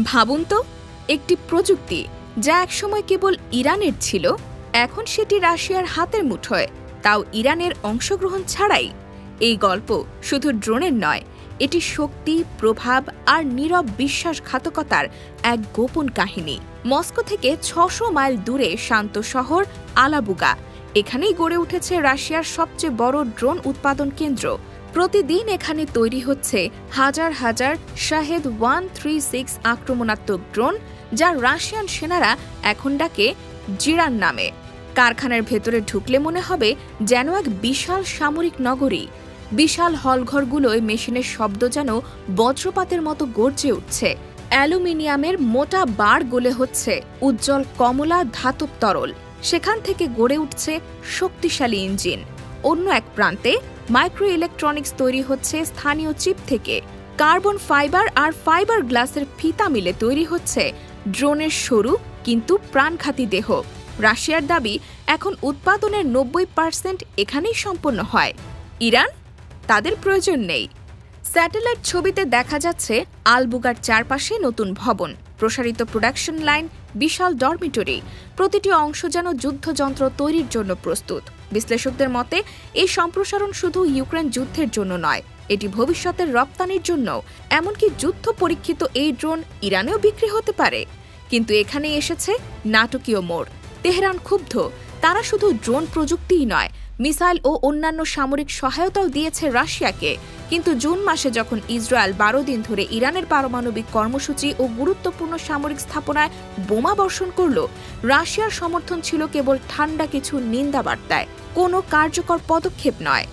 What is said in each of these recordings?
ভাবুন তো, একটি প্রযুক্তি যা একসময় কেবল ইরানের ছিল, এখন সেটি রাশিয়ার হাতের মুঠোয়, তাও ইরানের অংশগ্রহণ ছাড়াই। এই গল্প শুধু ড্রোনের নয়, এটি শক্তি, প্রভাব আর নীরব বিশ্বাসঘাতকতার এক গোপন কাহিনী। মস্কো থেকে ৬০০ মাইল দূরে শান্ত শহর আলাবুগা, এখানেই গড়ে উঠেছে রাশিয়ার সবচেয়ে বড় ড্রোন উৎপাদন কেন্দ্র। প্রতিদিন এখানে তৈরি হচ্ছে হাজার হাজার শাহেদ 136 আক্রমণাত্মক ড্রোন, যা রাশিয়ান সেনারা এখন ডাকে জিরান নামে। কারখানার ভেতরে ঢুকলে মনে হবে যেন এক বিশাল সামরিক নগরী। বিশাল হলঘরগুলোয় মেশিনের শব্দ যেন বজ্রপাতের মতো গর্জে উঠছে। অ্যালুমিনিয়ামের মোটা বার গলে হচ্ছে উজ্জ্বল কমলা ধাতব তরল, সেখান থেকে গড়ে উঠছে শক্তিশালী ইঞ্জিন। অন্য এক প্রান্তে মাইক্রো ইলেকট্রনিক্স তৈরি হচ্ছে স্থানীয় চিপ থেকে। কার্বন ফাইবার আর ফাইবার গ্লাসের ফিতা মিলে তৈরি হচ্ছে ড্রোনের সরু কিন্তু প্রাণঘাতী দেহ। রাশিয়ার দাবি, এখন উৎপাদনের ৯০% এখানেই সম্পন্ন হয়। ইরান? তাদের প্রয়োজন নেই। স্যাটেলাইট ছবিতে দেখা যাচ্ছে আলবুগার চারপাশে নতুন ভবন, প্রসারিত প্রোডাকশন লাইন, বিশাল ডরমিটরি। প্রতিটি অংশ যেন যুদ্ধযন্ত্র তৈরির জন্য প্রস্তুত। বিশ্লেষকদের মতে, এই সম্প্রসারণ শুধু ইউক্রেন যুদ্ধের জন্য নয়, এটি ভবিষ্যতের রপ্তানির জন্য। এমনকি যুদ্ধ পরীক্ষিত এই ড্রোন ইরানেও বিক্রি হতে পারে। কিন্তু এখানে এসেছে নাটকীয় মোড়। তেহরান ক্ষুব্ধ। তারা শুধু ড্রোন প্রযুক্তিই নয়, মিসাইল ও অন্যান্য সামরিক সহায়তাও দিয়েছে রাশিয়াকে। কিন্তু জুন মাসে যখন ইসরায়েল ১২ দিন ধরে ইরানের পারমাণবিক কর্মসূচি ও গুরুত্বপূর্ণ সামরিক স্থাপনায় বোমা বর্ষণ করল, রাশিয়ার সমর্থন ছিল কেবল ঠান্ডা কিছু নিন্দাবার্তায়, কোনো কার্যকর পদক্ষেপ নয়।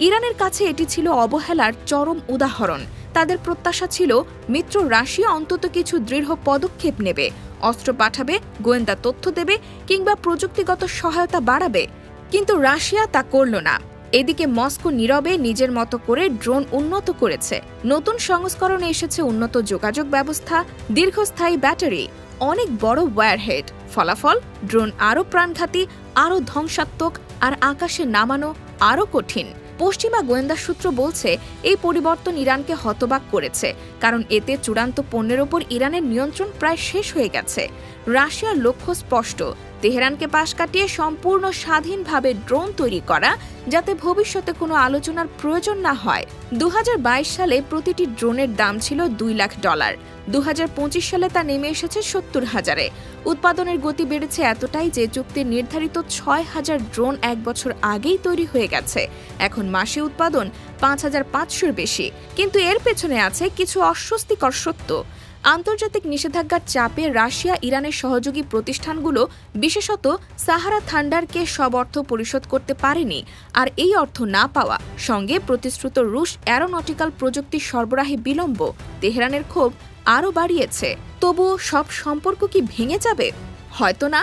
ইরানের কাছে এটি ছিল অবহেলার চরম উদাহরণ। তাদের প্রত্যাশা ছিল মিত্র রাশিয়া অন্তত কিছু দৃঢ় পদক্ষেপ নেবে, অস্ত্র পাঠাবে, গোয়েন্দা তথ্য দেবে কিংবা প্রযুক্তিগত সহায়তা বাড়াবে। কিন্তু রাশিয়া তা করল না। এদিকে মস্কো নীরবে নিজের মতো করে ড্রোন উন্নত করেছে। নতুন সংস্করণে এসেছে উন্নত যোগাযোগ ব্যবস্থা, দীর্ঘস্থায়ী ব্যাটারি, অনেক বড় ওয়্যারহেড। ফলাফল, ড্রোন আরও প্রাণঘাতী, আরও ধ্বংসাত্মক, আর আকাশে নামানো আরও কঠিন। পশ্চিমা গোয়েন্দা সূত্র বলছে, এই পরিবর্তন ইরানকে হতবাক করেছে, কারণ এতে চূড়ান্ত পণ্যের ওপর ইরানের নিয়ন্ত্রণ প্রায় শেষ হয়ে গেছে। রাশিয়ার লক্ষ্য স্পষ্ট, তেহরানকে পাশ কাটিয়ে সম্পূর্ণ স্বাধীনভাবে ড্রোন তৈরি করা, যাতে ভবিষ্যতে কোনো আলোচনার প্রয়োজন না হয়। ২০২২ সালে প্রতিটি ড্রোনের দাম ছিল $২,০০,০০০। ২০২৫ সালে তা নেমে এসেছে ৭০,০০০-এ। উৎপাদনের গতি বেড়েছে এতটাই যে চুক্তির নির্ধারিত ৬,০০০ ড্রোন ১ বছর আগেই তৈরি হয়ে গেছে। এখন মাসে উৎপাদন ৫,৫০০-র বেশি। কিন্তু এর পেছনে আছে কিছু অস্বস্তিকর সত্য। আন্তর্জাতিক নিষেধাজ্ঞার চাপে রাশিয়া ইরানের সহযোগী প্রতিষ্ঠানগুলো, বিশেষত সাহারা থান্ডারকে সব অর্থ পরিশোধ করতে পারেনি। আর এই অর্থ না পাওয়া সঙ্গে প্রতিশ্রুত রুশ অ্যারোনটিক্যাল প্রযুক্তি সরবরাহে বিলম্ব তেহরানের ক্ষোভ আরও বাড়িয়েছে। তবুও সব সম্পর্ক কি ভেঙে যাবে? হয়তো না।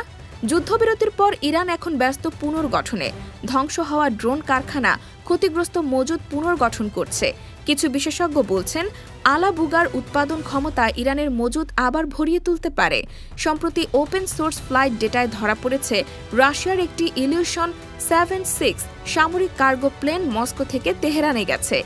যুদ্ধবিরতির পর ইরান এখন ব্যস্ত পুনর্গঠনে। ধ্বংস হওয়া ড্রোন কারখানা, ক্ষতিগ্রস্ত মজুদ পুনর্গঠন করছে। কিছু বিশেষজ্ঞ বলছেন, আলাবুগার উৎপাদন ক্ষমতা ইরানের মজুদ আবার ভরিয়ে তুলতে পারে। সম্প্রতি ওপেন সোর্স ফ্লাইট ডেটায় ধরা পড়েছে, রাশিয়ার একটি ইলিউশন 7-6 সামরিক কার্গো প্লেন মস্কো থেকে তেহরানে গেছে।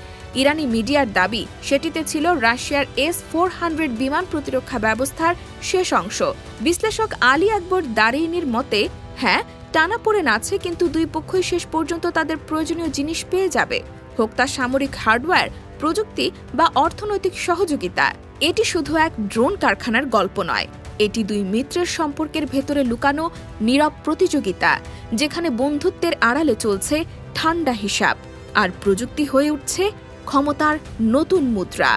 ইরানি মিডিয়ার দাবি, সেটিতে ছিল রাশিয়ার S-400 বিমান প্রতিরক্ষা ব্যবস্থার শেষ অংশ। বিশ্লেষক আলী আকবর দারিনির মতে, হ্যাঁ, টানাপোড়েন আছে, কিন্তু দুই পক্ষই শেষ পর্যন্ত তাদের প্রয়োজনীয় জিনিস পেয়ে যাবে, হোক তা সামরিক হার্ডওয়্যার, প্রযুক্তি বা অর্থনৈতিক সহযোগিতা। এটি শুধু এক ড্রোন কারখানার গল্প নয়, এটি দুই মিত্রের সম্পর্কের ভেতরে লুকানো নীরব প্রতিযোগিতা, যেখানে বন্ধুত্বের আড়ালে চলছে ঠান্ডা হিসাব, আর প্রযুক্তি হয়ে উঠছে ক্ষমতার নতুন মুদ্রা।